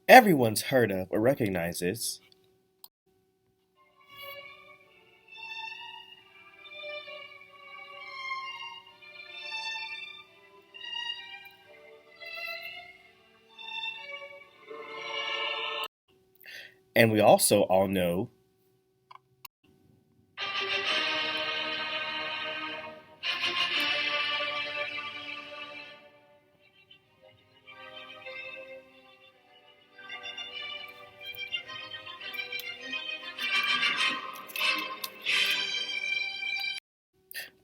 everyone's heard of or recognizes. And we also all know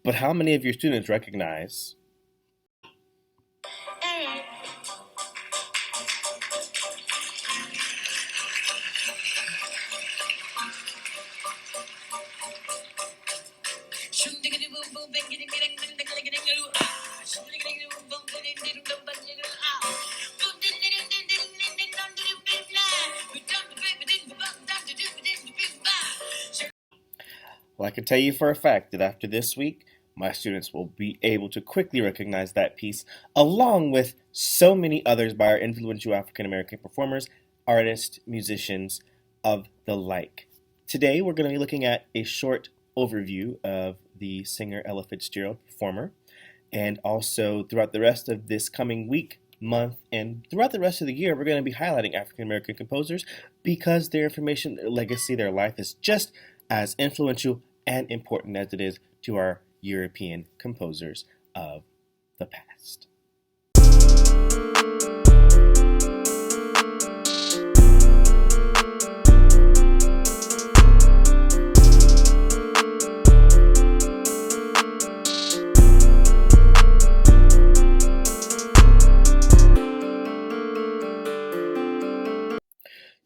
but how many of your students recognize? Well, I can tell you for a fact that after this week, my students will be able to quickly recognize that piece, along with so many others by our influential African American performers, artists, musicians, of the like. Today, we're going to be looking at a short overview of the singer Ella Fitzgerald performer, and also throughout the rest of this coming week, month, and throughout the rest of the year, we're going to be highlighting African American composers because their information, their legacy, their life is just as influential and important as it is to our European composers of the past.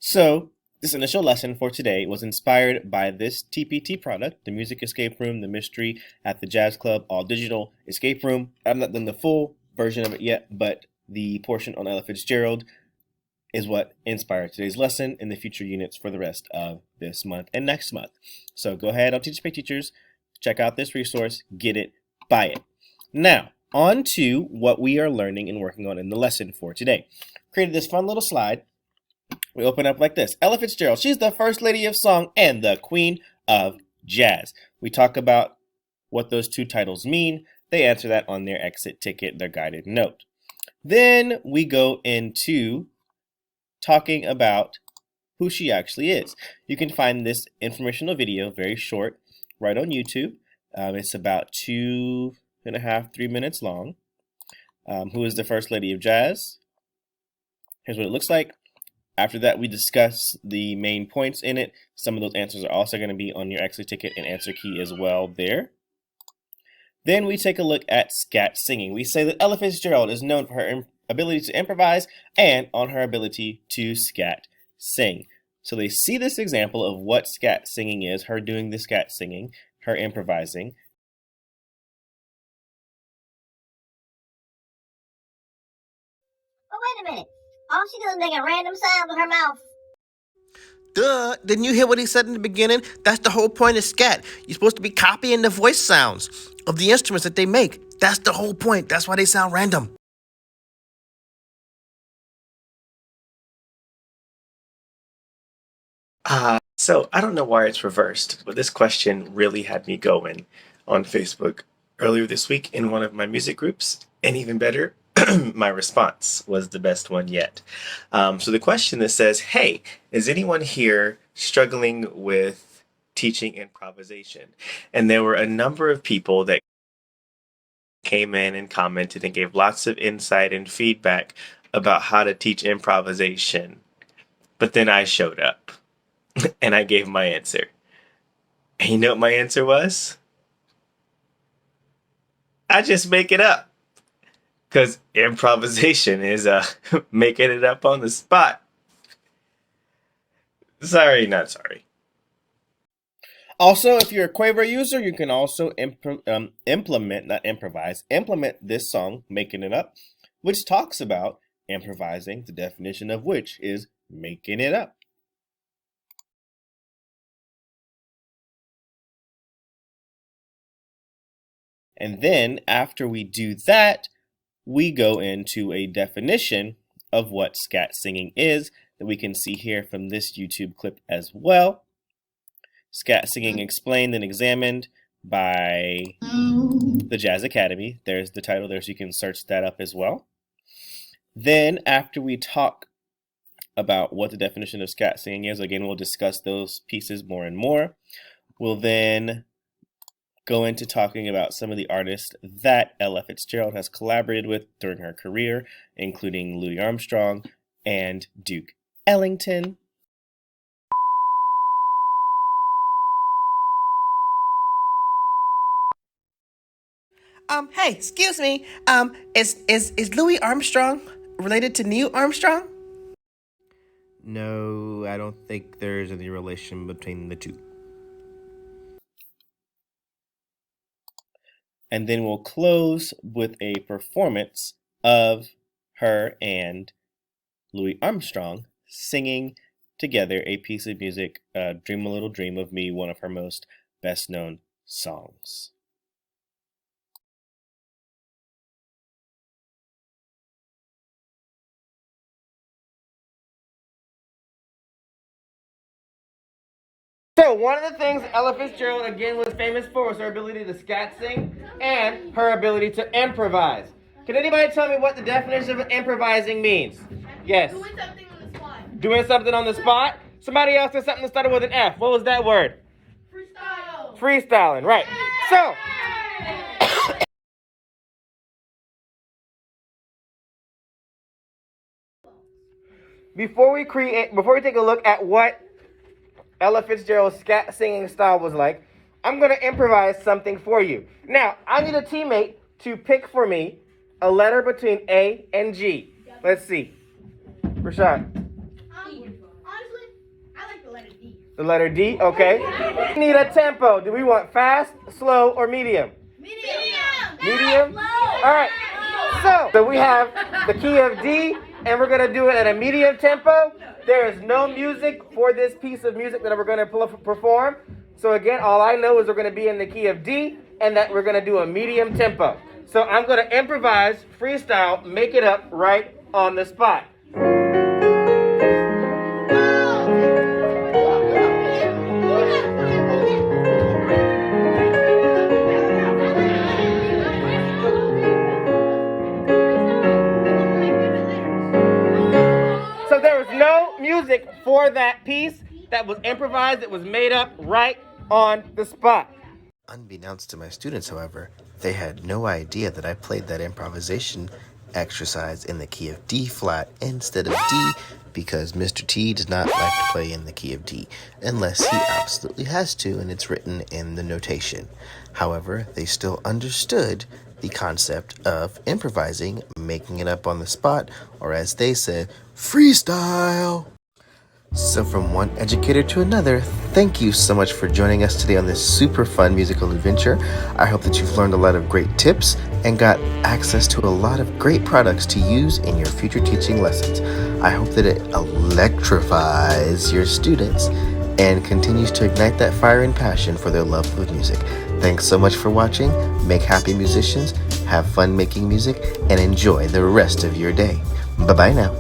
So, this initial lesson for today was inspired by this TPT product, the Music Escape Room, the Mystery at the Jazz Club All Digital Escape Room. I've not done the full version of it yet, but the portion on Ella Fitzgerald is what inspired today's lesson and the future units for the rest of this month and next month. So go ahead on Teachers Pay Teachers, check out this resource, get it, buy it. Now, on to what we are learning and working on in the lesson for today. Created this fun little slide. We open up like this. Ella Fitzgerald, she's the first lady of song and the queen of jazz. We talk about what those two titles mean. They answer that on their exit ticket, their guided note. Then we go into talking about who she actually is. You can find this informational video, very short, right on YouTube. It's about 2.5, 3 minutes long. Who is the first lady of jazz? Here's what it looks like. After that, we discuss the main points in it. Some of those answers are also going to be on your exit ticket and answer key as well there. Then we take a look at scat singing. We say that Ella Fitzgerald is known for her ability to improvise and on her ability to scat sing. So they see this example of what scat singing is, her doing the scat singing, her improvising. Oh, wait a minute. All she does is make a random sound with her mouth. Duh, didn't you hear what he said in the beginning? That's the whole point of scat. You're supposed to be copying the voice sounds of the instruments that they make. That's the whole point. That's why they sound random. So I don't know why it's reversed, but this question really had me going on Facebook earlier this week in one of my music groups, and even better, my response was the best one yet. So the question that says, hey, is anyone here struggling with teaching improvisation? And there were a number of people that came in and commented and gave lots of insight and feedback about how to teach improvisation. But then I showed up and I gave my answer. And you know what my answer was? I just make it up. Because improvisation is making it up on the spot. Sorry, not sorry. Also, if you're a Quavo user, you can also implement this song, Making It Up, which talks about improvising, the definition of which is making it up. And then after we do that, we go into a definition of what scat singing is that we can see here from this YouTube clip as well. Scat Singing Explained and Examined by the Jazz Academy. There's the title there, so you can search that up as well. Then, after we talk about what the definition of scat singing is, again, we'll discuss those pieces more and more. We'll then go into talking about some of the artists that Ella Fitzgerald has collaborated with during her career, including Louis Armstrong and Duke Ellington. Hey, excuse me. Is Louis Armstrong related to Neil Armstrong? No, I don't think there's any relation between the two. And then we'll close with a performance of her and Louis Armstrong singing together a piece of music, Dream a Little Dream of Me, one of her most best-known songs. So one of the things Ella Fitzgerald again was famous for was her ability to scat sing and her ability to improvise. Can anybody tell me what the definition of improvising means? Yes. Doing something on the spot. Doing something on the spot? Somebody else did something that started with an F. What was that word? Freestyle. Freestyling, right. So, before we take a look at what Ella Fitzgerald's scat singing style was like, I'm going to improvise something for you. Now, I need a teammate to pick for me a letter between A and G. Let's see. Rashad. Honestly, I like the letter D. The letter D, okay. We need a tempo. Do we want fast, slow, or medium? Medium? All right. So we have the key of D, and we're going to do it at a medium tempo. There is no music for this piece of music that we're going to perform. So again, all I know is we're going to be in the key of D, and that we're going to do a medium tempo. So I'm going to improvise, freestyle, make it up right on the spot. So there was no music for that piece that was improvised. It was made up right on the spot. Unbeknownst to my students, however, they had no idea that I played that improvisation exercise in the key of D flat instead of D, because Mr. T does not like to play in the key of D unless he absolutely has to, and it's written in the notation. However, they still understood the concept of improvising, making it up on the spot, or as they said, freestyle. So from one educator to another, thank you so much for joining us today on this super fun musical adventure. I hope that you've learned a lot of great tips and got access to a lot of great products to use in your future teaching lessons. I hope that it electrifies your students and continues to ignite that fire and passion for their love of music. Thanks so much for watching. Make happy musicians, have fun making music, and enjoy the rest of your day. Bye-bye now.